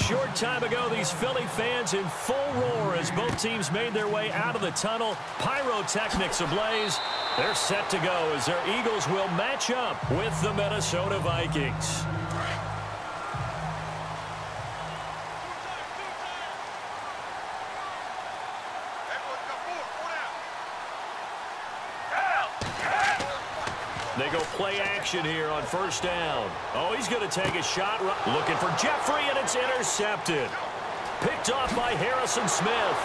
short time ago, these Philly fans in full roar as both teams made their way out of the tunnel. Pyrotechnics ablaze. They're set to go as their Eagles will match up with the Minnesota Vikings. They go play action here on first down. Oh, he's going to take a shot. Looking for Jeffrey, and it's intercepted. Picked off by Harrison Smith.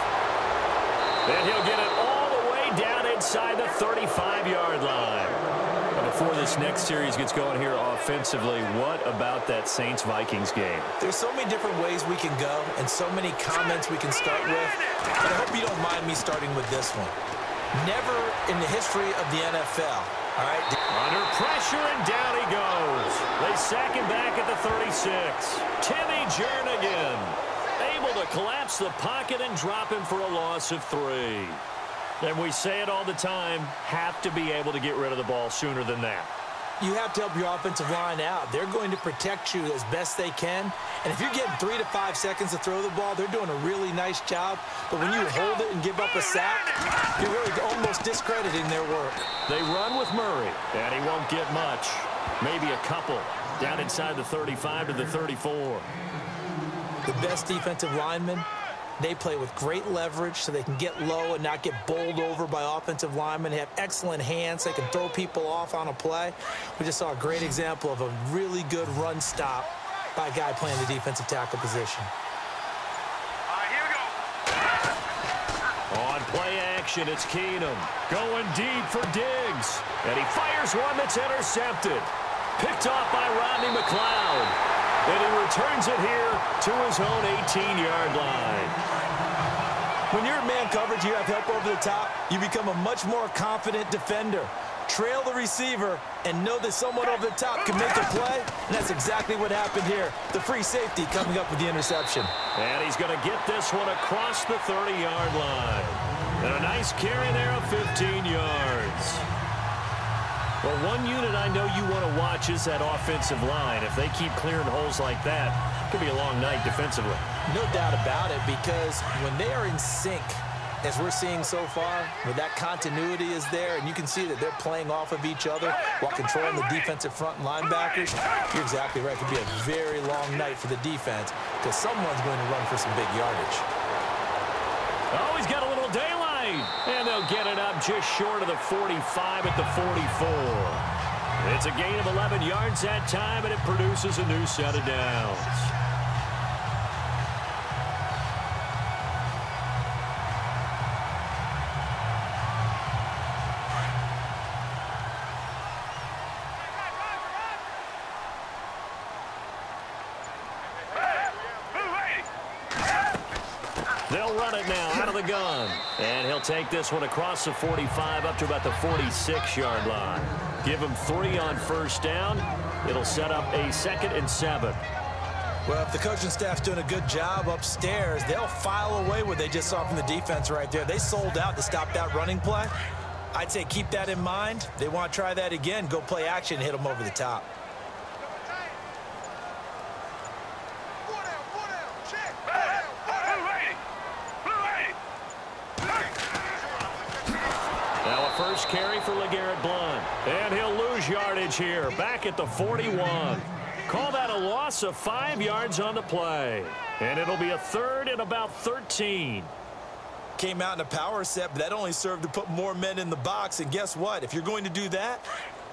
And he'll get it all the way down inside the 35-yard line. Now, before this next series gets going here offensively, what about that Saints-Vikings game? There's so many different ways we can go and so many comments we can start with. But I hope you don't mind me starting with this one. Never in the history of the NFL. All right. Under pressure, and down he goes. They sack him back at the 36. Timmy Jernigan able to collapse the pocket and drop him for a loss of 3. And we say it all the time, have to be able to get rid of the ball sooner than that. You have to help your offensive line out. They're going to protect you as best they can. And if you're getting 3 to 5 seconds to throw the ball, they're doing a really nice job. But when you hold it and give up a sack, you're really almost discrediting their work. They run with Murray, and he won't get much. Maybe a couple down inside the 35 to the 34. The best defensive linemen, they play with great leverage so they can get low and not get bowled over by offensive linemen. They have excellent hands. They can throw people off on a play. We just saw a great example of a really good run stop by a guy playing the defensive tackle position. Here we go. On play action, it's Keenum going deep for Diggs. And he fires one that's intercepted. Picked off by Rodney McLeod. And he returns it here to his own 18-yard line. When you're in man coverage, you have help over the top, you become a much more confident defender. Trail the receiver and know that someone over the top can make a play, and that's exactly what happened here. The free safety coming up with the interception. And he's going to get this one across the 30-yard line. And a nice carry there of 15 yards. Well, one unit I know you want to watch is that offensive line. If they keep clearing holes like that, it could be a long night defensively. No doubt about it, because when they are in sync, as we're seeing so far, where that continuity is there, and you can see that they're playing off of each other while controlling the defensive front linebackers, you're exactly right. It could be a very long night for the defense because someone's going to run for some big yardage. Oh, he's got a little daylight. And they'll get it up just short of the 45 at the 44. It's a gain of 11 yards that time, and it produces a new set of downs. They'll run it now out of the gun. And he'll take this one across the 45 up to about the 46-yard line. Give him 3 on first down. It'll set up a 2nd and 7. Well, if the coaching staff's doing a good job upstairs, they'll file away what they just saw from the defense right there. They sold out to stop that running play. I'd say keep that in mind. They want to try that again. Go play action and hit them over the top. First carry for LeGarrette Blount. And he'll lose yardage here, back at the 41. Call that a loss of 5 yards on the play. And it'll be a 3rd and about 13. Came out in a power set, but that only served to put more men in the box. And guess what? If you're going to do that,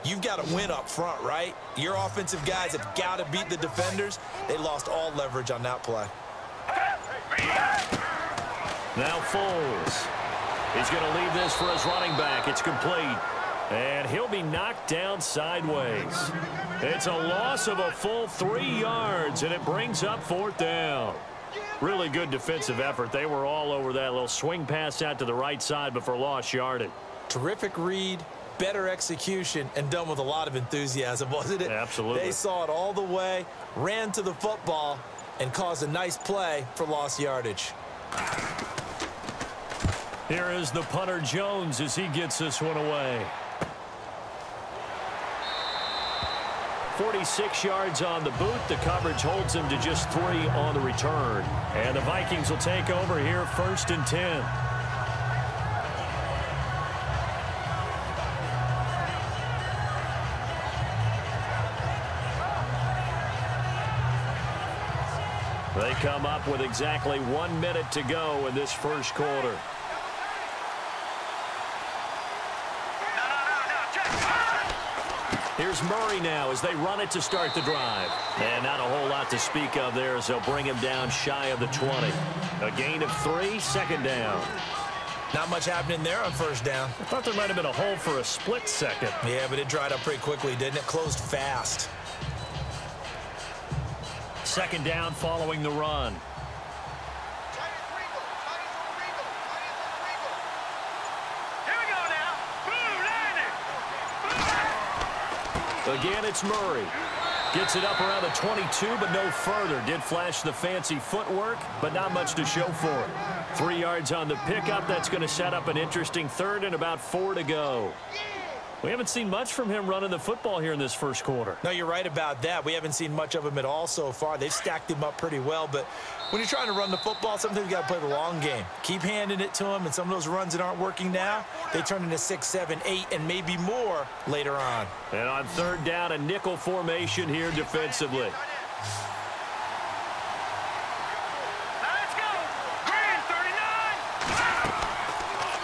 you've got to win up front, right? Your offensive guys have got to beat the defenders. They lost all leverage on that play. Now Foles. He's going to leave this for his running back. It's complete. And he'll be knocked down sideways. It's a loss of a full 3 yards, and it brings up 4th down. Really good defensive effort. They were all over that little swing pass out to the right side before lost yardage. Terrific read, better execution, and done with a lot of enthusiasm, wasn't it? Absolutely. They saw it all the way, ran to the football, and caused a nice play for lost yardage. Here is the punter Jones as he gets this one away. 46 yards on the boot. The coverage holds him to just 3 on the return. And the Vikings will take over here, 1st and 10. They come up with exactly 1 minute to go in this first quarter. Here's Murray now as they run it to start the drive. And not a whole lot to speak of there as they'll bring him down shy of the 20. A gain of 3, 2nd down. Not much happening there on 1st down. I thought there might have been a hole for a split second. Yeah, but it dried up pretty quickly, didn't it? Closed fast. 2nd down following the run. Again, it's Murray. Gets it up around the 22, but no further. Did flash the fancy footwork, but not much to show for it. 3 yards on the pickup. That's going to set up an interesting 3rd and about 4 to go. We haven't seen much from him running the football here in this first quarter. No, you're right about that. We haven't seen much of him at all so far. They've stacked him up pretty well, but when you're trying to run the football, sometimes you got to play the long game. Keep handing it to him, and some of those runs that aren't working now, they turn into 6, 7, 8, and maybe more later on. And on 3rd down, a nickel formation here defensively. Let's go. Green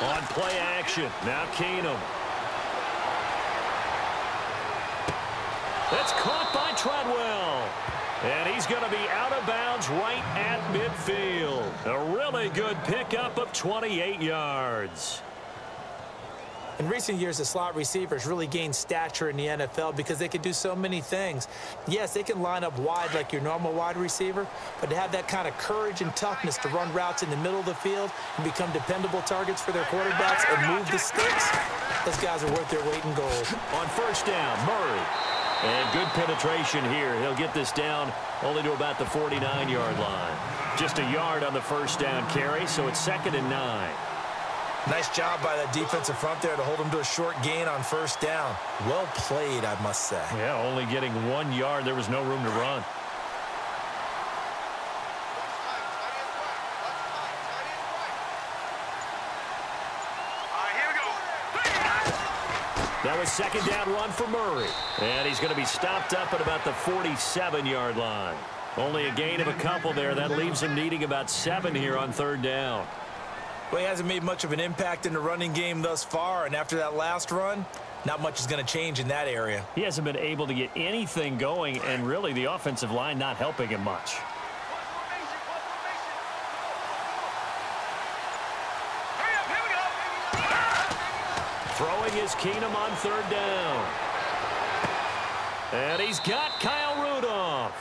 39. On play action, now Keenum. That's caught by Treadwell. And he's going to be out of bounds right at midfield. A really good pickup of 28 yards. In recent years, the slot receivers really gained stature in the NFL because they can do so many things. Yes, they can line up wide like your normal wide receiver, but to have that kind of courage and toughness to run routes in the middle of the field and become dependable targets for their quarterbacks and move the sticks, those guys are worth their weight in gold. On 1st down, Murray. And good penetration here. He'll get this down only to about the 49-yard line. Just a yard on the 1st down carry, so it's 2nd and 9. Nice job by that defensive front there to hold him to a short gain on 1st down. Well played, I must say. Yeah, only getting 1 yard. There was no room to run. That was 2nd down run for Murray. And he's going to be stopped up at about the 47-yard line. Only a gain of a couple there. That leaves him needing about 7 here on 3rd down. Well, he hasn't made much of an impact in the running game thus far, and after that last run, not much is going to change in that area. He hasn't been able to get anything going, and really the offensive line not helping him much. Throwing is Keenum on 3rd down. And he's got Kyle Rudolph.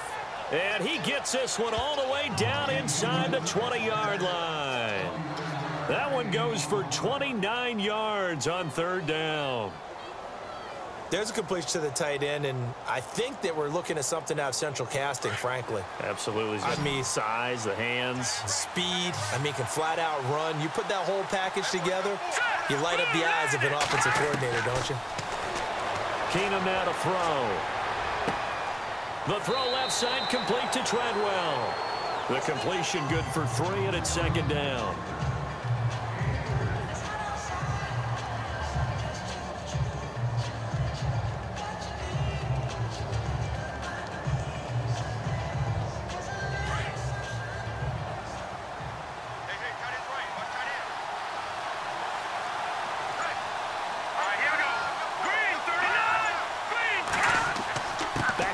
And he gets this one all the way down inside the 20-yard line. That one goes for 29 yards on 3rd down. There's a completion to the tight end, and I think that we're looking at something out of central casting, frankly. Absolutely. I mean, size, the hands. Speed. I mean, can flat out run. You put that whole package together, you light up the eyes of an offensive coordinator, don't you? Keenum now to throw. The throw left side complete to Treadwell. The completion good for 3, and it's 2nd down.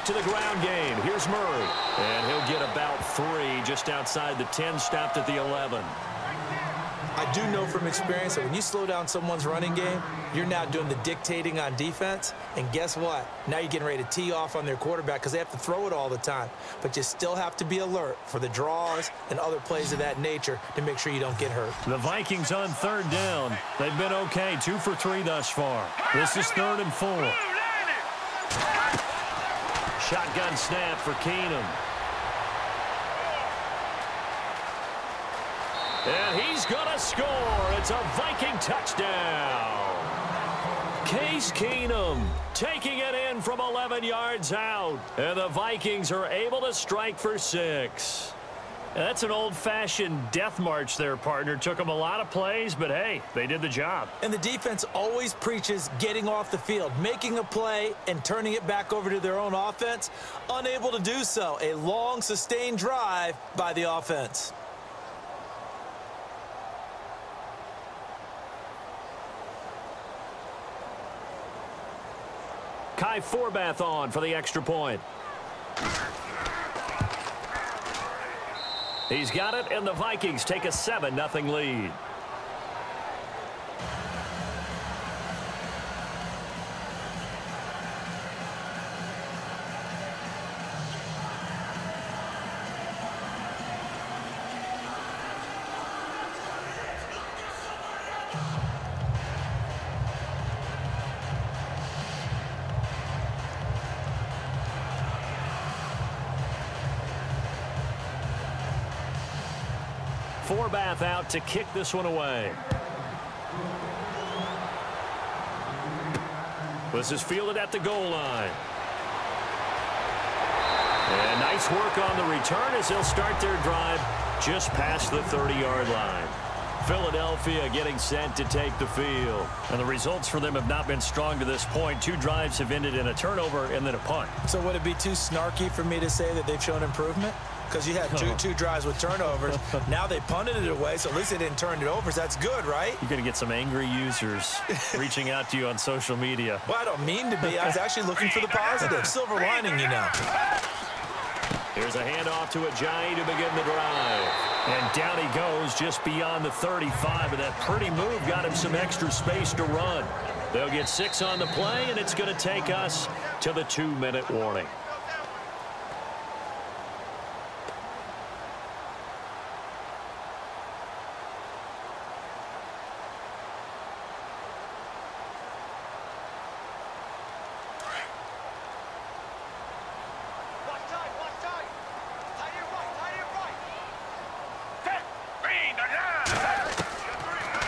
To the ground game. Here's Murray. And he'll get about 3 just outside the 10, stopped at the 11. I do know from experience that when you slow down someone's running game, you're now doing the dictating on defense. And guess what? Now you're getting ready to tee off on their quarterback because they have to throw it all the time. But you still have to be alert for the draws and other plays of that nature to make sure you don't get hurt. The Vikings on 3rd down. They've been okay, 2 for 3 thus far. This is 3rd and 4. Shotgun snap for Keenum. And he's going to score. It's a Viking touchdown. Case Keenum taking it in from 11 yards out. And the Vikings are able to strike for 6. That's an old-fashioned death march there, partner. Took them a lot of plays, but, hey, they did the job. And the defense always preaches getting off the field, making a play, and turning it back over to their own offense. Unable to do so. A long, sustained drive by the offense. Kai Forbath on for the extra point. He's got it, and the Vikings take a 7-0 lead. Forbath out to kick this one away. This is fielded at the goal line. And nice work on the return as they'll start their drive just past the 30-yard line. Philadelphia getting set to take the field. And the results for them have not been strong to this point. 2 drives have ended in a turnover and then a punt. So would it be too snarky for me to say that they've shown improvement? Because you had two drives with turnovers. Now they punted it away, so at least they didn't turn it over. So that's good, right? You're going to get some angry users reaching out to you on social media. Well, I don't mean to be. I was actually looking for the positive. Silver lining, you know. Here's a handoff to Ajayi to begin the drive. And down he goes just beyond the 35. And that pretty move got him some extra space to run. They'll get 6 on the play, and it's going to take us to the 2-minute warning.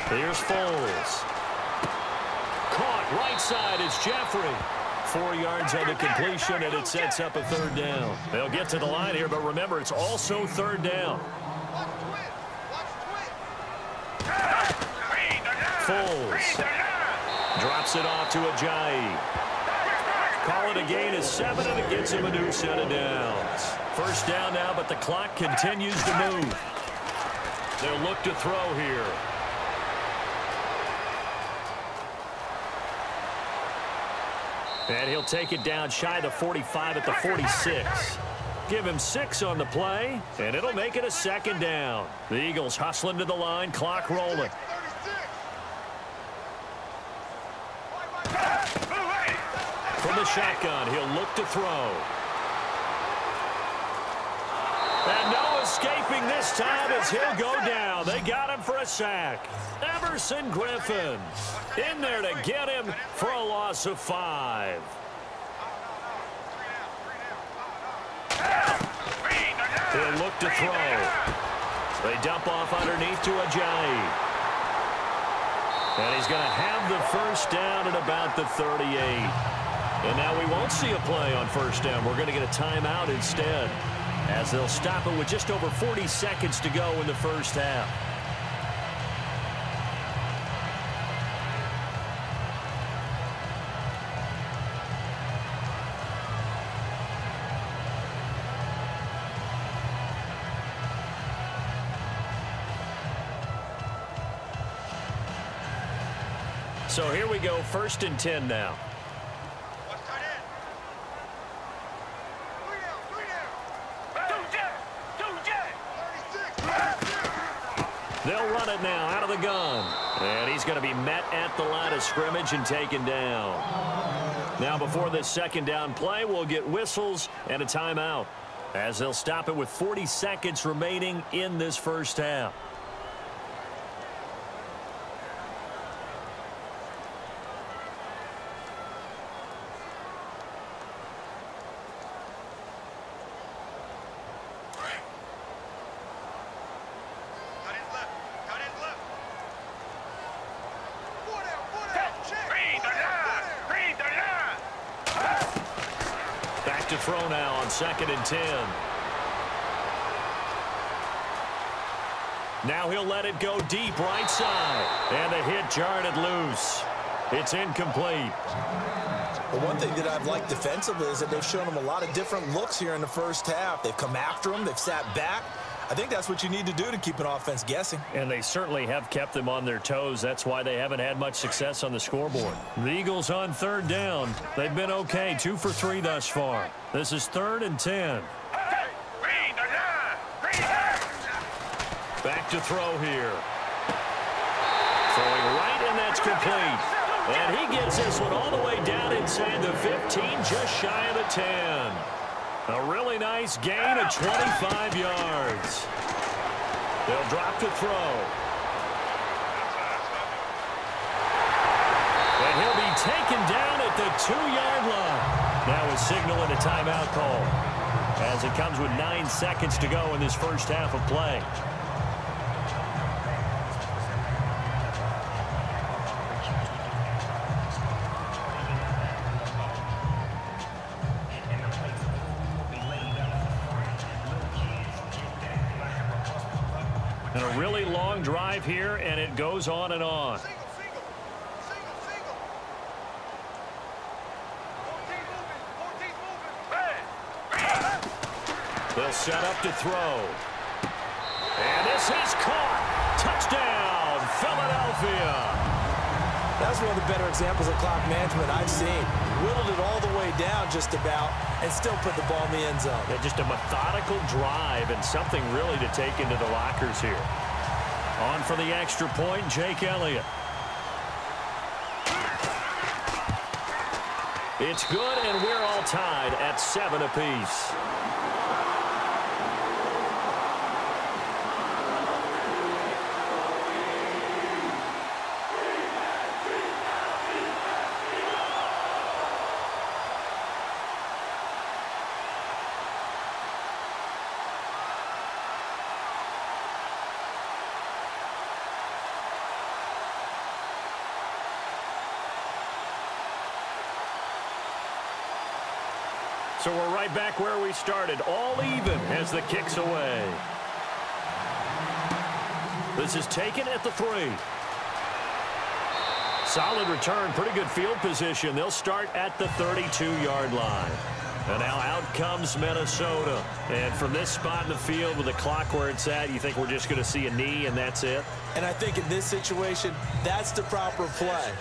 Here's Foles. Caught right side is Jeffrey. 4 yards on the completion, and it sets up a 3rd down. They'll get to the line here, but remember, it's also 3rd down. Foles drops it off to Ajayi. Call it a gain of 7, and it gets him a new set of downs. 1st down now, but the clock continues to move. They'll look to throw here. And he'll take it down shy the 45 at the 46. Give him 6 on the play, and it'll make it a 2nd down. The Eagles hustling to the line, clock rolling. From the shotgun, he'll look to throw. And no escaping this time as he'll go down. They got him for a sack. Everson Griffin in there to get him for a loss of 5. He'll look to throw. They dump off underneath to Ajayi. And he's going to have the 1st down at about the 38. And now we won't see a play on 1st down. We're going to get a timeout instead, as they'll stop it with just over 40 seconds to go in the 1st half. So here we go, 1st and 10 now. They'll run it now out of the gun. And he's going to be met at the line of scrimmage and taken down. Now before this 2nd down play, we'll get whistles and a timeout, as they'll stop it with 40 seconds remaining in this 1st half. throw now on 2nd and 10. Now he'll let it go deep right side. And the hit jarred it loose. It's incomplete. Well, one thing that I've liked defensively is that they've shown him a lot of different looks here in the first half. They've come after him. They've sat back. I think that's what you need to do to keep an offense guessing. And they certainly have kept them on their toes. That's why they haven't had much success on the scoreboard. The Eagles on 3rd down. They've been okay, 2 for 3 thus far. This is 3rd and 10. Back to throw here. Throwing right, and that's complete. And he gets this one all the way down inside the 15, just shy of the 10. A really nice gain of 25 yards. They'll drop to throw. And he'll be taken down at the 2-yard line. Now is signaling a timeout call as it comes with 9 seconds to go in this first half of play. And a really long drive here, and it goes on and on. They'll set up to throw. And this is caught. Touchdown, Philadelphia. That's one of the better examples of clock management I've seen. Whittled it all the way down just about and still put the ball in the end zone. Yeah, just a methodical drive and something really to take into the lockers here. On for the extra point, Jake Elliott. It's good, and we're all tied at 7 apiece. So we're right back where we started, all even as the kick's away. This is taken at the 3. Solid return, pretty good field position. They'll start at the 32-yard line. And now out comes Minnesota. And from this spot in the field with the clock where it's at, you think we're just going to see a knee and that's it? And I think in this situation, that's the proper play.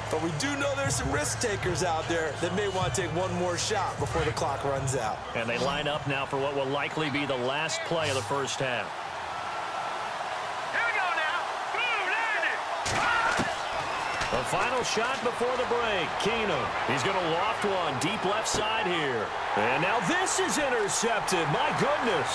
But we do know there's some risk takers out there that may want to take one more shot before the clock runs out. And they line up now for what will likely be the last play of the first half. Here we go now. Boom, landed. The final shot before the break. Keenum. He's going to loft one deep left side here. And now this is intercepted. My goodness.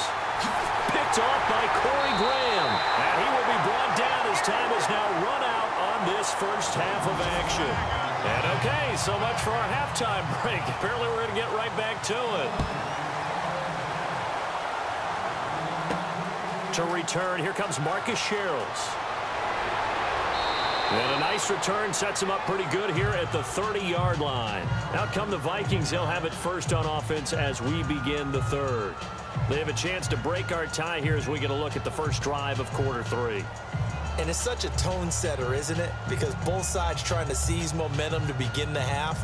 Picked off by Corey Graham. And he will be brought down as time is now run out on this first half of action. And okay, so much for our halftime break. Apparently we're going to get right back to it. To return, here comes Marcus Sherrills. And a nice return sets him up pretty good here at the 30-yard line. Out come the Vikings. They'll have it first on offense as we begin the third. They have a chance to break our tie here as we get a look at the first drive of quarter 3. And it's such a tone setter, isn't it? Because both sides trying to seize momentum to begin the half.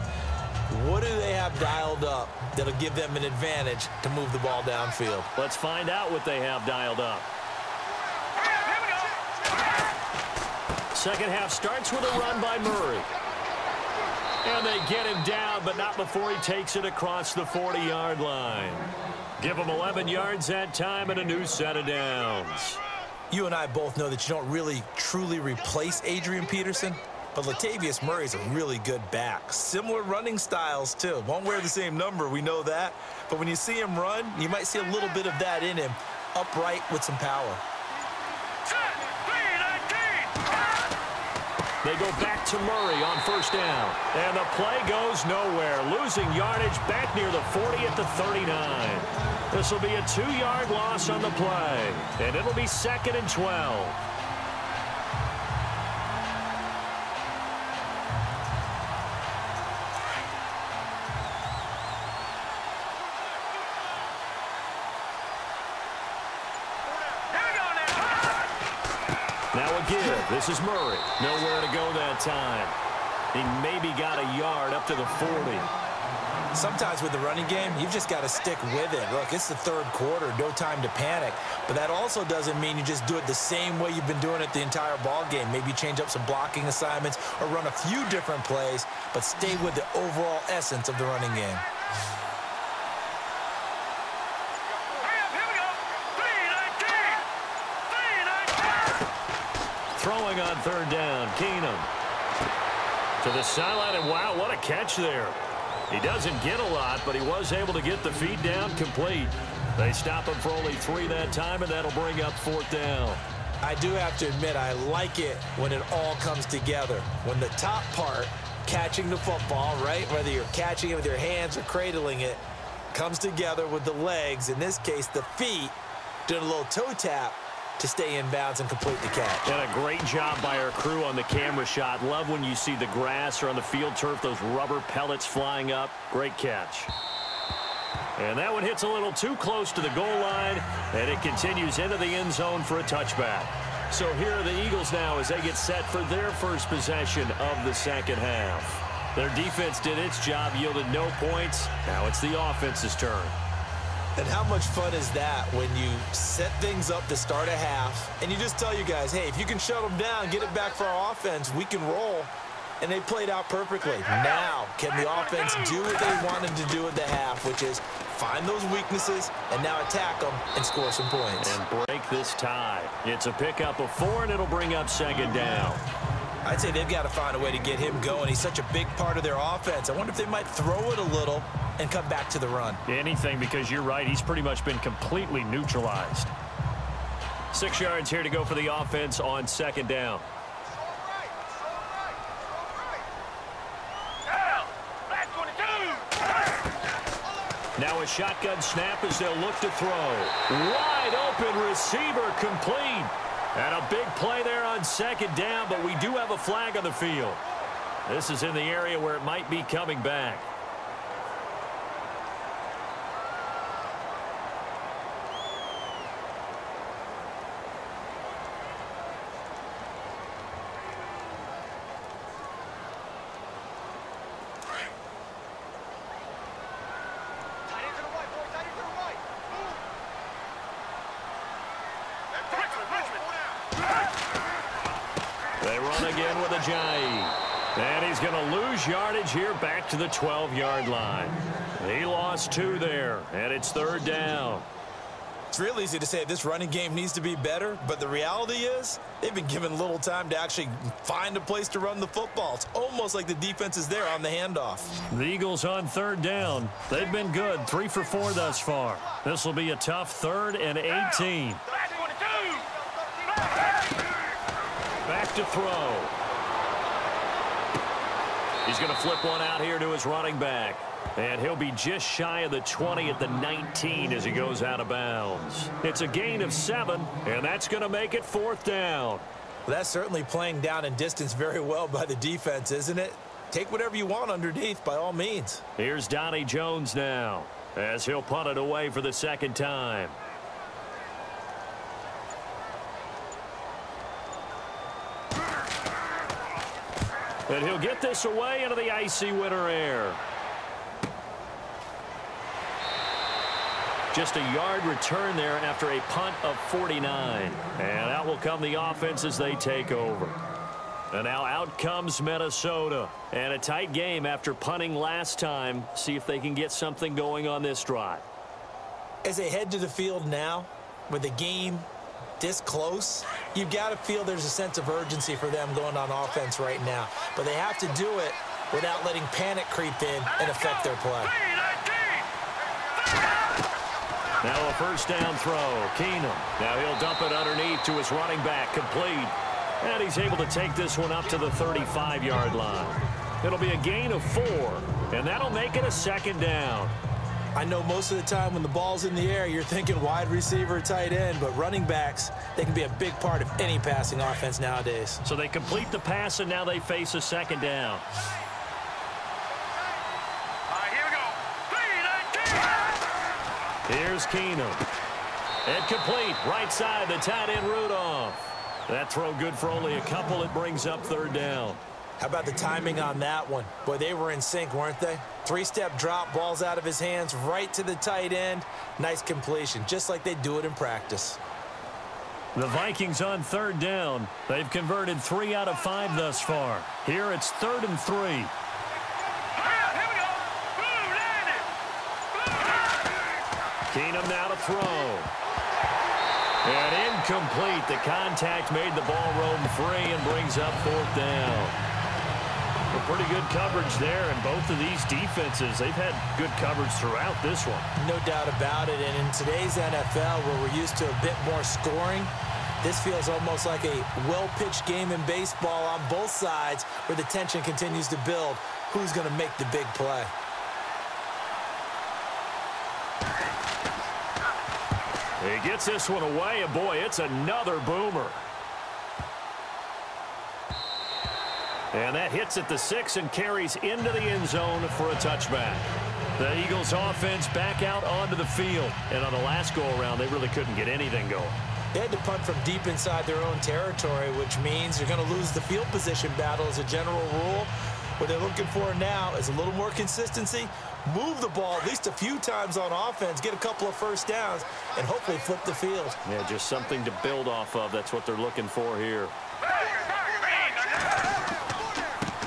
What do they have dialed up that'll give them an advantage to move the ball downfield? Let's find out what they have dialed up. Second half starts with a run by Murray. And they get him down, but not before he takes it across the 40-yard line. Give him 11 yards that time and a new set of downs. You and I both know that you don't really truly replace Adrian Peterson, but Latavius Murray's a really good back. Similar running styles, too. Won't wear the same number, we know that. But when you see him run, you might see a little bit of that in him, upright with some power. They go back to Murray on first down. And the play goes nowhere. Losing yardage back near the 40 at the 39. This will be a 2-yard loss on the play. And it'll be 2nd and 12. Now a give. This is Murray. Nowhere to go that time. He maybe got a yard up to the 40. Sometimes with the running game, you've just got to stick with it. Look, it's the third quarter, no time to panic. But that also doesn't mean you just do it the same way you've been doing it the entire ball game. Maybe change up some blocking assignments or run a few different plays, but stay with the overall essence of the running game. Throwing on third down, Keenum. To the sideline, and wow, what a catch there. He doesn't get a lot, but he was able to get the feed down complete. They stop him for only 3 that time, and that'll bring up fourth down. I do have to admit, I like it when it all comes together. When the top part, catching the football, right, whether you're catching it with your hands or cradling it, comes together with the legs, in this case the feet, doing a little toe tap to stay in bounds and complete the catch. And a great job by our crew on the camera shot. Love when you see the grass or on the field turf, those rubber pellets flying up. Great catch. And that one hits a little too close to the goal line, and it continues into the end zone for a touchback. So here are the Eagles now as they get set for their first possession of the second half. Their defense did its job, yielded no points. Now it's the offense's turn. And how much fun is that when you set things up to start a half and you just tell you guys, hey, if you can shut them down, get it back for our offense, we can roll. And they played out perfectly. Now, can the offense do what they wanted to do at the half, which is find those weaknesses and now attack them and score some points. And break this tie. It's a pickup of 4, and it'll bring up second down. I'd say they've got to find a way to get him going. He's such a big part of their offense. I wonder if they might throw it a little and come back to the run. Anything, because you're right. He's pretty much been completely neutralized. 6 yards here to go for the offense on second down. Now a shotgun snap as they'll look to throw. Wide open receiver complete. And a big play there on second down, but we do have a flag on the field. This is in the area where it might be coming back. They run again with Ajayi. And he's going to lose yardage here back to the 12-yard line. He lost 2 there, and it's third down. It's real easy to say this running game needs to be better, but the reality is they've been given little time to actually find a place to run the football. It's almost like the defense is there on the handoff. The Eagles on third down. They've been good, 3 for 4 thus far. This will be a tough 3rd and 18. Back to throw. He's going to flip one out here to his running back. And he'll be just shy of the 20 at the 19 as he goes out of bounds. It's a gain of 7, and that's going to make it fourth down. Well, that's certainly playing down in distance very well by the defense, isn't it? Take whatever you want underneath, by all means. Here's Donnie Jones now as he'll punt it away for the second time. And he'll get this away into the icy winter air. Just a yard return there after a punt of 49. And out will come the offense as they take over. And now out comes Minnesota. And a tight game after punting last time. See if they can get something going on this drive. As they head to the field now, with the game this close, you've got to feel there's a sense of urgency for them going on offense right now. But they have to do it without letting panic creep in and affect their play. Now a first down throw. Keenum. Now he'll dump it underneath to his running back. Complete. And he's able to take this one up to the 35-yard line. It'll be a gain of 4. And that'll make it a second down. I know most of the time when the ball's in the air, you're thinking wide receiver, tight end, but running backs, they can be a big part of any passing offense nowadays. So they complete the pass, and now they face a second down. Here we go. Here's Keenum. And complete. Right side, the tight end Rudolph. That throw good for only a couple. It brings up third down. How about the timing on that one? Boy, they were in sync, weren't they? Three-step drop, ball's out of his hands, right to the tight end. Nice completion, just like they do it in practice. The Vikings on third down. They've converted 3 out of 5 thus far. Here it's 3rd and 3. Here we go. Boom, landed. Keenum now to throw. And incomplete. The contact made the ball roam free and brings up 4th down. Well, pretty good coverage there, and both of these defenses, they've had good coverage throughout this one. No doubt about it, and in today's NFL, where we're used to a bit more scoring, this feels almost like a well-pitched game in baseball on both sides where the tension continues to build. Who's going to make the big play? He gets this one away, and boy, it's another boomer. And that hits at the 6 and carries into the end zone for a touchback. The Eagles offense back out onto the field. And on the last go-around, they really couldn't get anything going. They had to punt from deep inside their own territory, which means you're going to lose the field position battle as a general rule. What they're looking for now is a little more consistency, move the ball at least a few times on offense, get a couple of first downs, and hopefully flip the field. Yeah, just something to build off of. That's what they're looking for here.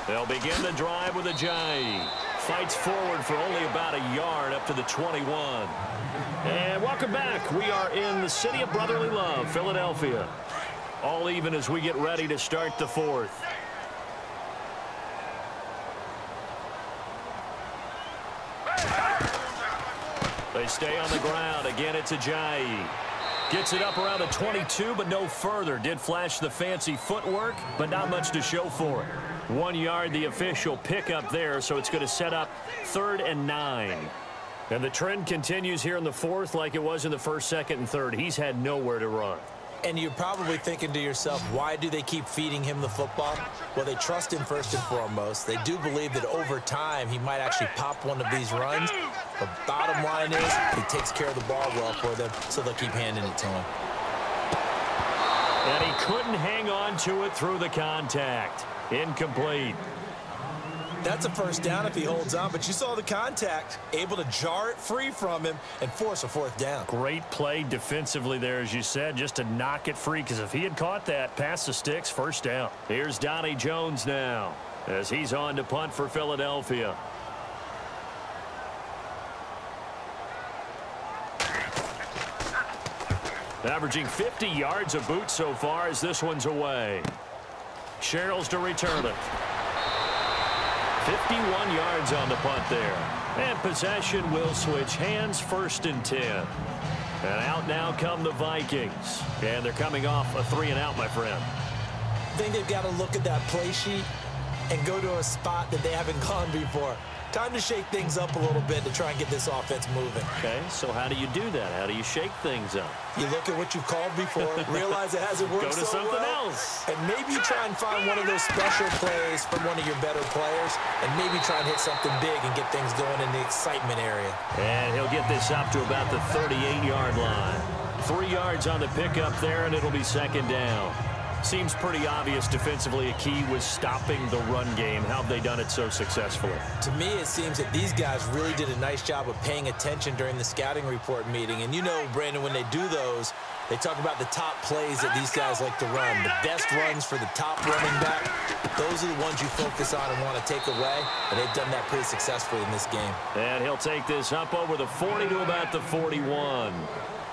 They'll begin the drive with a J. Fights forward for only about a yard up to the 21. And welcome back. We are in the city of brotherly love, Philadelphia. All even as we get ready to start the 4th. They stay on the ground. Again, it's Ajayi. Gets it up around the 22, but no further. Did flash the fancy footwork, but not much to show for it. 1 yard, the official pickup there, so it's going to set up 3rd and 9. And the trend continues here in the 4th like it was in the 1st, 2nd, and 3rd. He's had nowhere to run. And you're probably thinking to yourself, why do they keep feeding him the football? Well, they trust him first and foremost. They do believe that over time he might actually pop one of these runs. The bottom line is he takes care of the ball well for them, so they'll keep handing it to him. And he couldn't hang on to it through the contact. Incomplete. That's a first down if he holds on, but you saw the contact, able to jar it free from him and force a 4th down. Great play defensively there, as you said, just to knock it free, because if he had caught that, past the sticks, first down. Here's Donnie Jones now, as he's on to punt for Philadelphia. Averaging 50 yards a boot so far as this one's away. Sherrills to return it. 51 yards on the punt there. And possession will switch hands, 1st and 10. And out now come the Vikings. And they're coming off a 3-and-out, my friend. I think they've got to look at that play sheet and go to a spot that they haven't gone before. Time to shake things up a little bit to try and get this offense moving. Okay, so how do you do that? How do you shake things up? You look at what you called before, realize it hasn't worked Go to something well, else. and maybe try and find one of those special plays from one of your better players, and maybe try and hit something big and get things going in the excitement area. And he'll get this up to about the 38-yard line. 3 yards on the pickup there, and it'll be 2nd down. Seems pretty obvious defensively a key was stopping the run game. How have they done it so successfully? To me, it seems that these guys really did a nice job of paying attention during the scouting report meeting. And you know, Brandon, when they do those, they talk about the top plays that these guys like to run. The best runs for the top running back. Those are the ones you focus on and want to take away. And they've done that pretty successfully in this game. And he'll take this up over the 40 to about the 41.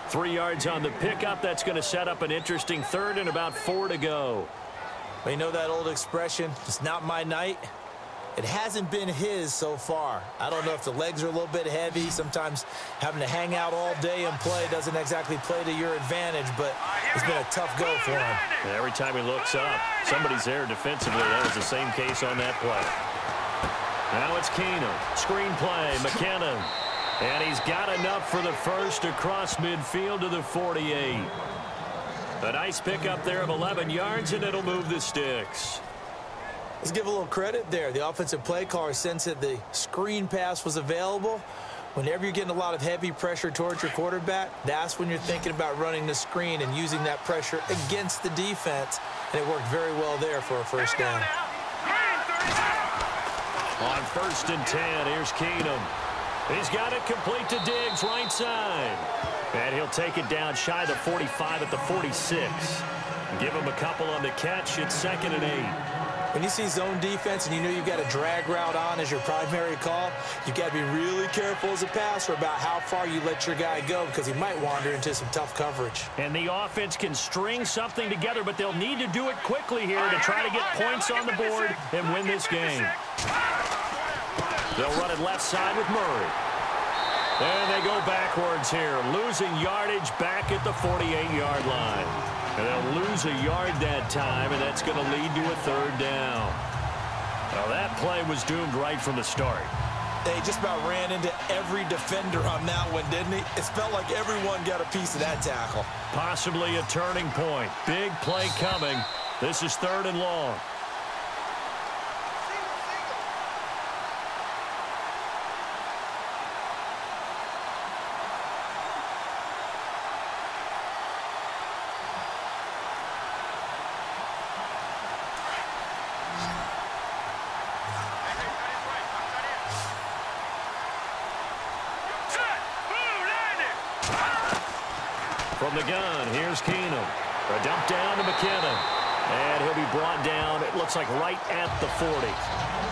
3 yards on the pickup. That's going to set up an interesting 3rd and about 4 to go. Well, you know that old expression, it's not my night. It hasn't been his so far. I don't know if the legs are a little bit heavy. Sometimes having to hang out all day and play doesn't exactly play to your advantage, but it's been a tough go for him. And every time he looks up, somebody's there defensively. That was the same case on that play. Now it's Keenum. Screen play, McKinnon. And he's got enough for the first across midfield to the 48. A nice pickup there of 11 yards, and it'll move the sticks. Let's give a little credit there. The offensive play caller sensed that the screen pass was available. Whenever you're getting a lot of heavy pressure towards your quarterback, that's when you're thinking about running the screen and using that pressure against the defense. And it worked very well there for a first down. On 1st and 10, here's Keenum. He's got it complete to Diggs, right side. And he'll take it down shy of the 45 at the 46. Give him a couple on the catch. It's 2nd and 8. When you see zone defense and you know you've got a drag route on as your primary call, you've got to be really careful as a passer about how far you let your guy go because he might wander into some tough coverage. And the offense can string something together, but they'll need to do it quickly here to try to get points on the board and win this game. They'll run it left side with Murray. And they go backwards here, losing yardage back at the 48-yard line. And they'll lose a yard that time, and that's going to lead to a 3rd down. Now, that play was doomed right from the start. They just about ran into every defender on that one, didn't he? It felt like everyone got a piece of that tackle. Possibly a turning point. Big play coming. This is 3rd and long. From the gun, here's Keenum. A dump down to McKinnon. And he'll be brought down, it looks like right at the 40.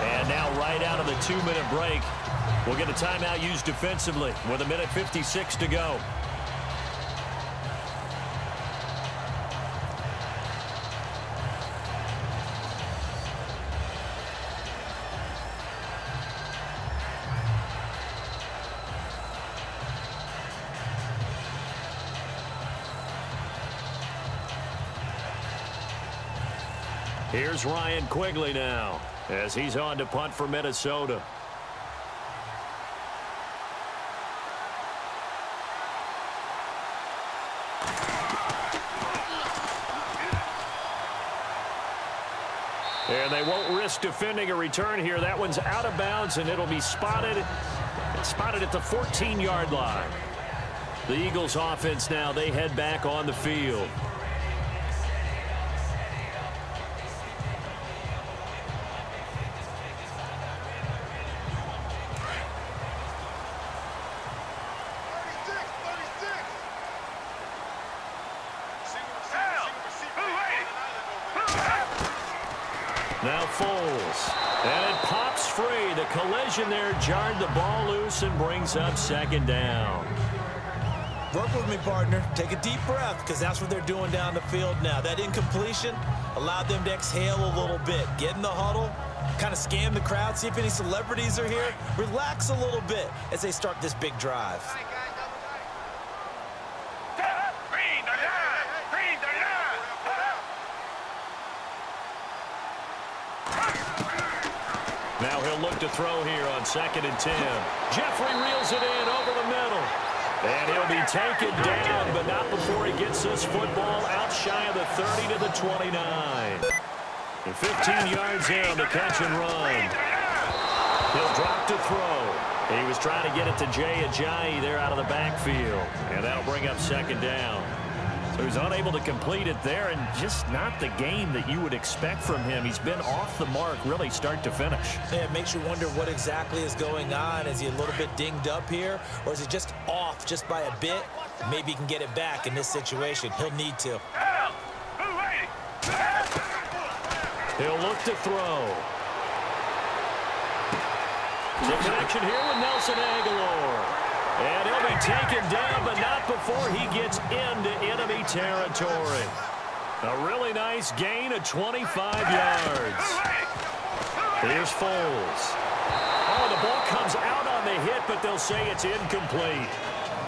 And now right out of the 2-minute break, we'll get a timeout used defensively with 1:56 to go. Here's Ryan Quigley now as he's on to punt for Minnesota. And they won't risk defending a return here. That one's out of bounds, and it'll be spotted at the 14-yard line. The Eagles offense now, they head back on the field. Now Foles. And it pops free. The collision there jarred the ball loose and brings up 2nd down. Work with me, partner. Take a deep breath because that's what they're doing down the field now. That incompletion allowed them to exhale a little bit. Get in the huddle, kind of scan the crowd, see if any celebrities are here. Relax a little bit as they start this big drive. Now he'll look to throw here on 2nd and 10. Jeffrey reels it in over the middle. And he'll be taken down, but not before he gets this football out shy of the 30 to the 29. And 15 yards in on the catch and run. He'll drop to throw. He was trying to get it to Jay Ajayi there out of the backfield. And that'll bring up 2nd down. So he's unable to complete it there, and just not the game that you would expect from him. He's been off the mark really start to finish. Yeah, it makes you wonder what exactly is going on. Is he a little bit dinged up here, or is he just off just by a bit? Maybe he can get it back in this situation. He'll need to. He'll look to throw. The connection here with Nelson Aguilar. And he'll be taken down, but not before he gets into enemy territory. A really nice gain of 25 yards. Here's Foles. Oh, the ball comes out on the hit, but they'll say it's incomplete.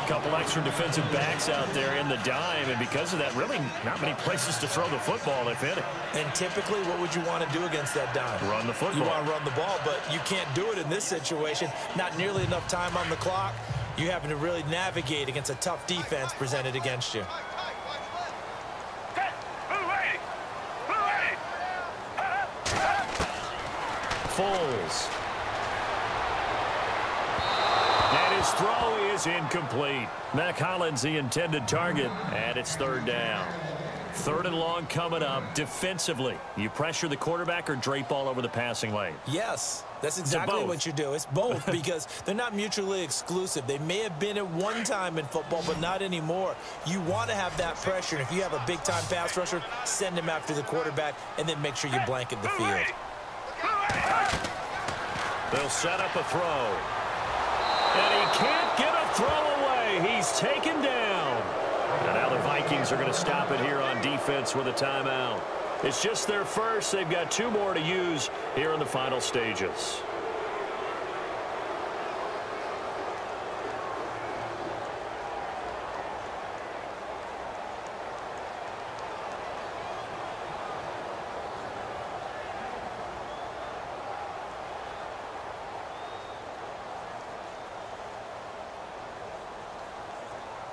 A couple extra defensive backs out there in the dime, and because of that, really not many places to throw the football, if any. And typically, what would you want to do against that dime? Run the football. You want to run the ball, but you can't do it in this situation. Not nearly enough time on the clock. You having to really navigate against a tough defense presented against you. Foles. And his His throw is incomplete. Mac Hollins the intended target, and it's third down. Third and long coming up. Defensively, you pressure the quarterback or drape all over the passing lane? Yes, that's exactly what you do. It's both because they're not mutually exclusive. They may have been at one time in football, but not anymore. You want to have that pressure, and if you have a big-time pass rusher, send him after the quarterback, and then make sure you blanket the field. They'll set up a throw. And he can't get a throw away. He's taken down. And now the Vikings are going to stop it here on defense with a timeout. It's just their first. They've got 2 more to use here in the final stages.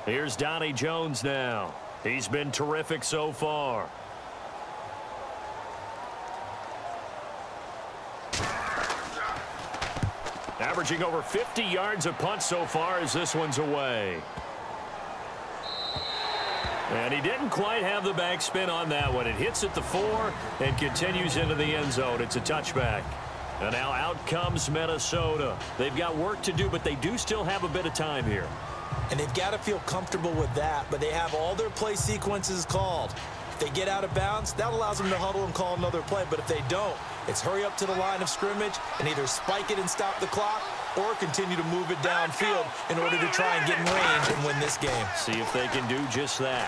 Here's Donnie Jones now. He's been terrific so far. Averaging over 50 yards a punt so far as this one's away. And he didn't quite have the backspin on that one. It hits at the 4 and continues into the end zone. It's a touchback. And now out comes Minnesota. They've got work to do, but they do still have a bit of time here. And they've got to feel comfortable with that, but they have all their play sequences called. If they get out of bounds, that allows them to huddle and call another play. But if they don't, it's hurry up to the line of scrimmage and either spike it and stop the clock or continue to move it downfield in order to try and get in range and win this game. See if they can do just that.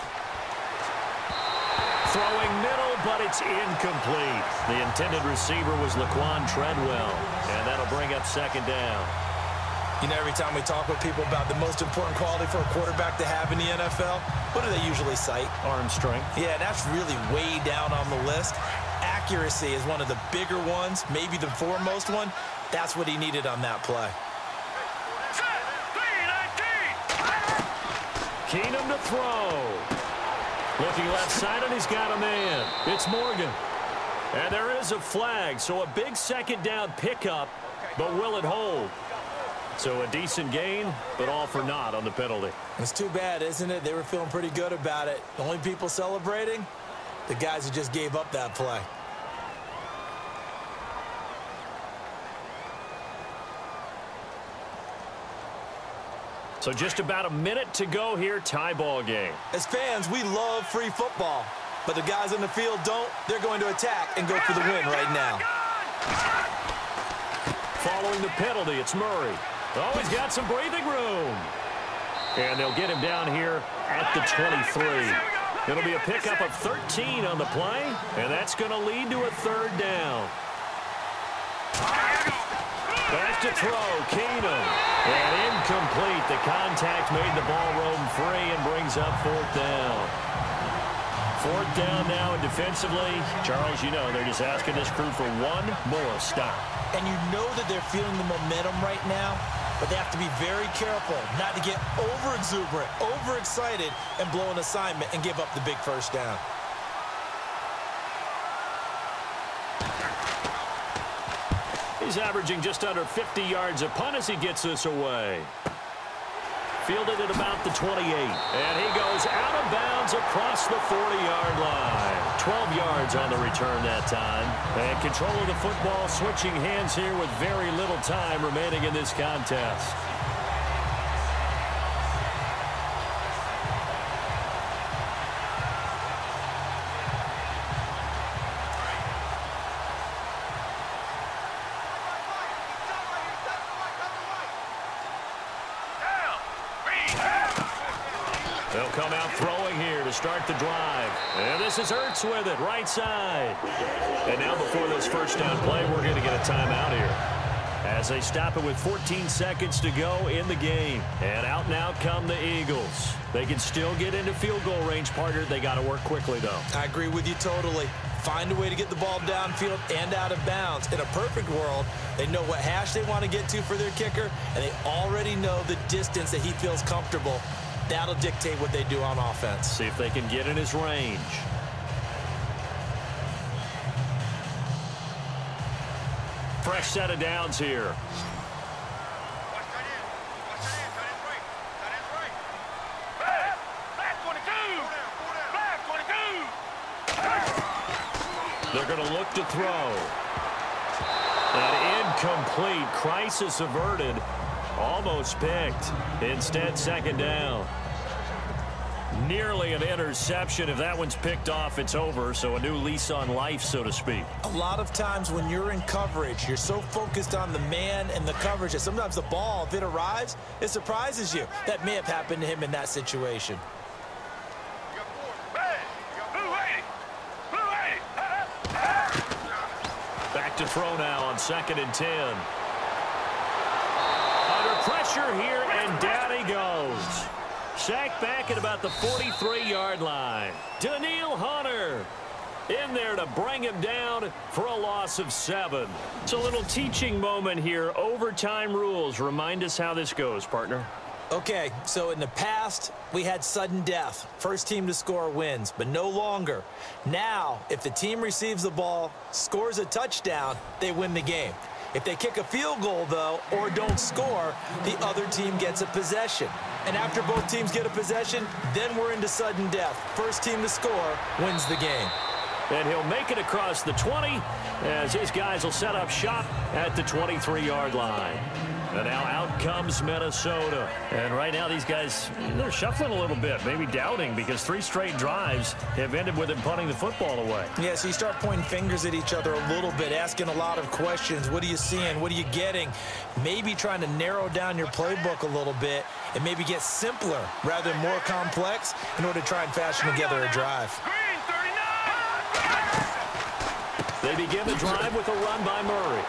Throwing middle, but it's incomplete. The intended receiver was Laquan Treadwell, and that'll bring up second down. You know, every time we talk with people about the most important quality for a quarterback to have in the NFL, what do they usually cite? Arm strength. Yeah, that's really way down on the list. Accuracy is one of the bigger ones, maybe the foremost one. That's what he needed on that play. Keenum to throw. Looking left side, and he's got a man. It's Morgan. And there is a flag, so a big second down pickup, but will it hold? So a decent gain, but all for naught on the penalty. It's too bad, isn't it? They were feeling pretty good about it. The only people celebrating, the guys who just gave up that play. So just about a minute to go here, tie ball game. As fans, we love free football, but the guys in the field don't. They're going to attack and go for the win right now. Following the penalty, it's Murray. Oh, he's got some breathing room. And they'll get him down here at the 23. It'll be a pickup of 13 on the play, and that's going to lead to a third down. Back to throw, Keenum. And incomplete. The contact made the ball roam free and brings up fourth down. Fourth down now, and defensively, Charles, you know, they're just asking this crew for one more stop. And you know that they're feeling the momentum right now, but they have to be very careful not to get over-exuberant, overexcited, and blow an assignment and give up the big first down. He's averaging just under 50 yards a punt as he gets this away. Fielded at about the 28. And he goes out of bounds across the 40-yard line. 12 yards on the return that time. And control of the football switching hands here with very little time remaining in this contest. They'll come out throwing here to start the drive. And this is Ertz with it, right side. And now before this first down play, we're going to get a timeout here. As they stop it with 14 seconds to go in the game. And out come the Eagles. They can still get into field goal range, partner. They got to work quickly, though. I agree with you totally. Find a way to get the ball downfield and out of bounds. In a perfect world, they know what hash they want to get to for their kicker, and they already know the distance that he feels comfortable. That'll dictate what they do on offense. See if they can get in his range. Fresh set of downs here. They're going to look to throw. An incomplete. Crisis averted. Almost picked. Instead, second down. Nearly an interception. If that one's picked off, it's over. So a new lease on life, so to speak. A lot of times when you're in coverage, you're so focused on the man and the coverage that sometimes the ball, if it arrives, it surprises you. That may have happened to him in that situation. Back to throw now on 2nd and 10. Under pressure here, and down he goes. Sacked back at about the 43-yard line. Daniil Hunter in there to bring him down for a loss of 7. It's a little teaching moment here. Overtime rules. Remind us how this goes, partner. Okay, so in the past, we had sudden death. First team to score wins, but no longer. Now, if the team receives the ball, scores a touchdown, they win the game. If they kick a field goal, though, or don't score, the other team gets a possession. And after both teams get a possession, then we're into sudden death. First team to score wins the game. And he'll make it across the 20 as his guys will set up shop at the 23-yard line. And now out comes Minnesota. And right now these guys, they're shuffling a little bit, maybe doubting, because 3 straight drives have ended with him punting the football away. Yeah, so you start pointing fingers at each other a little bit, asking a lot of questions. What are you seeing? What are you getting? Maybe trying to narrow down your playbook a little bit and maybe get simpler rather than more complex in order to try and fashion together a drive. They begin the drive with a run by Murray.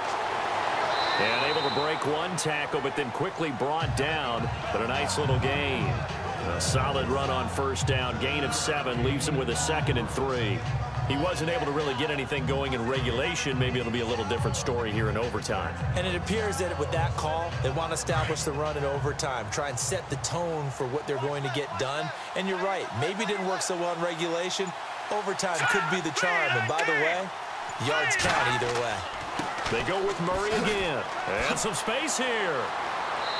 And able to break one tackle, but then quickly brought down. But a nice little gain. A solid run on first down. Gain of 7 leaves him with a 2nd and 3. He wasn't able to really get anything going in regulation. Maybe it'll be a little different story here in overtime. And it appears that with that call, they want to establish the run in overtime. Try and set the tone for what they're going to get done. And you're right. Maybe it didn't work so well in regulation. Overtime could be the charm. And by the way, yards count either way. They go with Murray again. And some space here.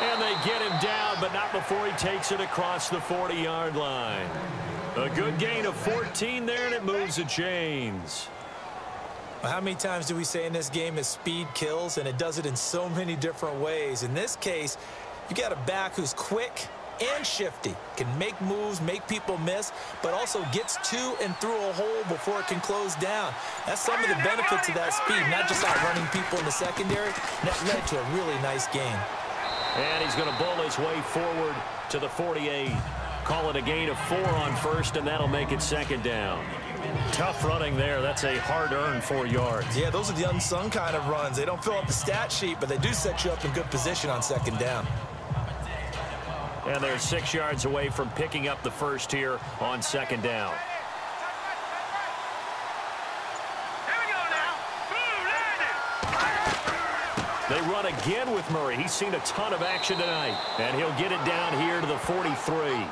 And they get him down, but not before he takes it across the 40-yard line. A good gain of 14 there, and it moves the chains. Well, how many times do we say in this game is speed kills, and it does it in so many different ways. In this case, you got a back who's quick and shifty, can make moves, make people miss, but also gets to and through a hole before it can close down. That's some of the benefits of that speed, not just outrunning people in the secondary. And that led to a really nice gain. And he's going to bowl his way forward to the 48. Call it a gain of 4 on first, and that'll make it 2nd down. Tough running there. That's a hard-earned 4 yards. Yeah, those are the unsung kind of runs. They don't fill up the stat sheet, but they do set you up in good position on 2nd down. And they're 6 yards away from picking up the first here on 2nd down. They run again with Murray. He's seen a ton of action tonight. And he'll get it down here to the 43.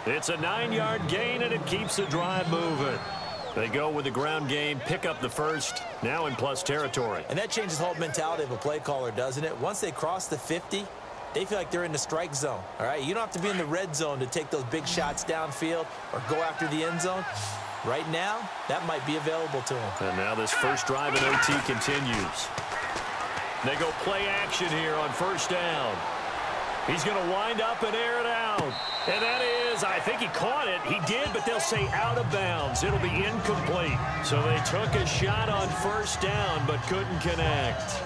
It's a 9-yard gain, and it keeps the drive moving. They go with the ground game, pick up the first, now in plus territory. And that changes the whole mentality of a play caller, doesn't it? Once they cross the 50, they feel like they're in the strike zone, all right? You don't have to be in the red zone to take those big shots downfield or go after the end zone. Right now, that might be available to them. And now this first drive in OT continues. They go play action here on first down. He's going to wind up and air it out. And that is, I think he caught it. He did, but they'll say out of bounds. It'll be incomplete. So they took a shot on first down, but couldn't connect.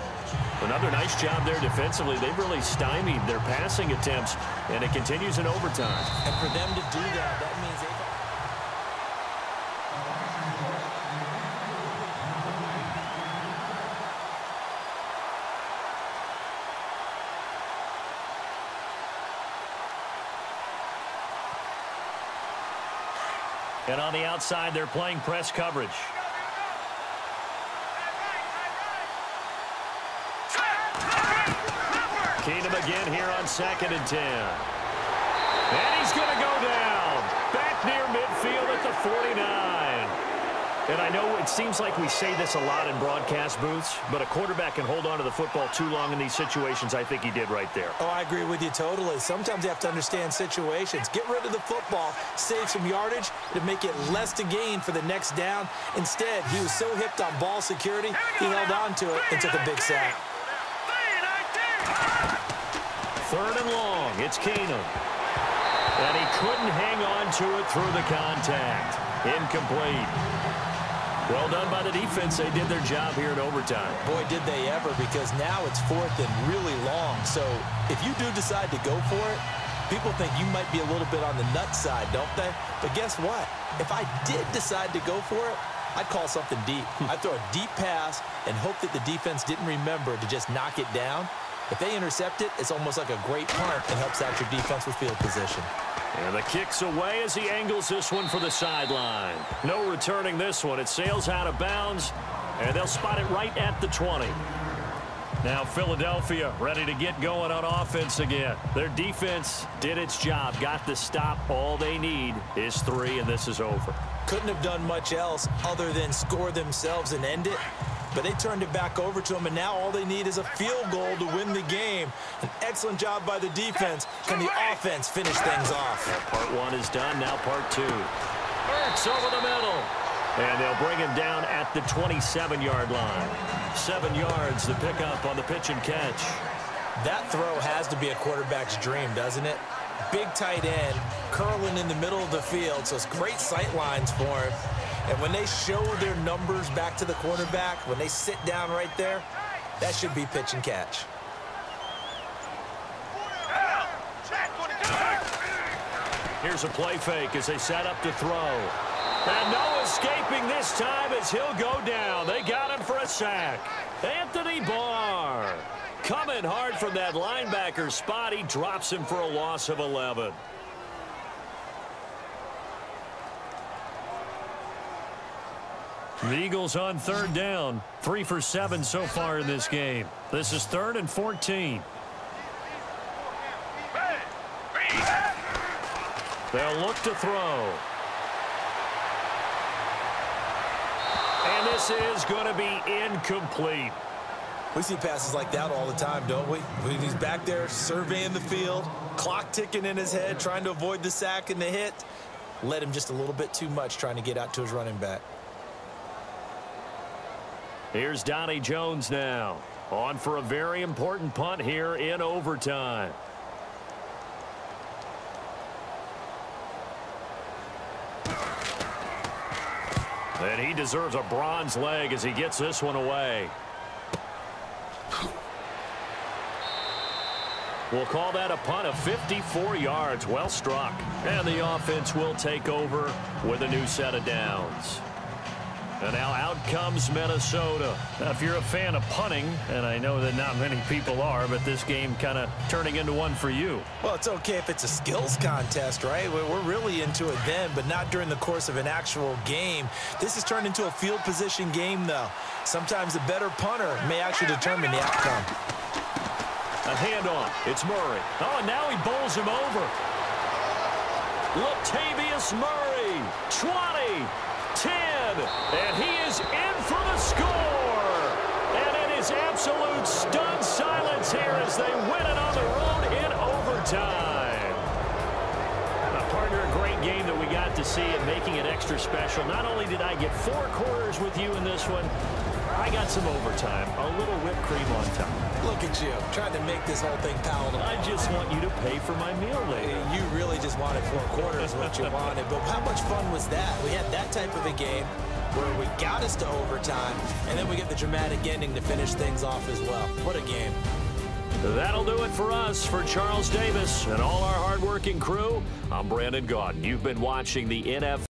Another nice job there defensively. They've really stymied their passing attempts, and it continues in overtime. And for them to do that, that means they... And on the outside, they're playing press coverage. Keenum again here on 2nd and 10. And he's going to go down. Back near midfield at the 49. And I know it seems like we say this a lot in broadcast booths, but a quarterback can hold on to the football too long in these situations. I think he did right there. Oh, I agree with you totally. Sometimes you have to understand situations. Get rid of the football, save some yardage to make it less to gain for the next down. Instead, he was so hipped on ball security, he held on to it and took a big sack. 3rd and long. It's Keenum. And he couldn't hang on to it through the contact. Incomplete. Well done by the defense. They did their job here in overtime. Boy, did they ever, because now it's 4th and really long. So if you do decide to go for it, people think you might be a little bit on the nut side, don't they? But guess what? If I did decide to go for it, I'd call something deep. I'd throw a deep pass and hope that the defense didn't remember to just knock it down. If they intercept it, it's almost like a great punt and helps out your defense with field position. And the kick's away as he angles this one for the sideline. No returning this one. It sails out of bounds, and they'll spot it right at the 20. Now Philadelphia ready to get going on offense again. Their defense did its job, got the stop. All they need is 3, and this is over. Couldn't have done much else other than score themselves and end it. But they turned it back over to them, and now all they need is a field goal to win the game. An excellent job by the defense. Can the offense finish things off? Part 1 is done. Now part 2. Hurts over the middle. And they'll bring him down at the 27-yard line. 7 yards to pick up on the pitch and catch. That throw has to be a quarterback's dream, doesn't it? Big tight end, curling in the middle of the field, so it's great sight lines for him. And when they show their numbers back to the quarterback, when they sit down right there, that should be pitch and catch. Here's a play fake as they set up to throw. And no escaping this time as he'll go down. They got him for a sack. Anthony Barr coming hard from that linebacker spot. He drops him for a loss of 11. The Eagles on 3rd down. 3 for 7 so far in this game. This is 3rd and 14. They'll look to throw. And this is going to be incomplete. We see passes like that all the time, don't we? He's back there surveying the field, clock ticking in his head, trying to avoid the sack and the hit. Led him just a little bit too much trying to get out to his running back. Here's Donnie Jones now. On for a very important punt here in overtime. And he deserves a bronze leg as he gets this one away. We'll call that a punt of 54 yards. Well struck. And the offense will take over with a new set of downs. And now out comes Minnesota. Now, if you're a fan of punting, and I know that not many people are, but this game kind of turning into one for you. Well, it's okay if it's a skills contest, right? We're really into it then, but not during the course of an actual game. This has turned into a field position game, though. Sometimes the better punter may actually determine the outcome. A handoff. It's Murray. Oh, and now he bowls him over. Latavius Murray. 20. 10, and he is in for the score. And it is absolute stunned silence here as they win it on the road in overtime. Partner, a great game that we got to see and making it extra special. Not only did I get 4 quarters with you in this one, I got some overtime, a little whipped cream on top. Look at you, trying to make this whole thing palatable. I just want you to pay for my meal later. You really just wanted 4 quarters what you wanted, but how much fun was that? We had that type of a game where we got us to overtime, and then we get the dramatic ending to finish things off as well. What a game. That'll do it for us. For Charles Davis and all our hardworking crew, I'm Brandon Gaudin. You've been watching the NFL.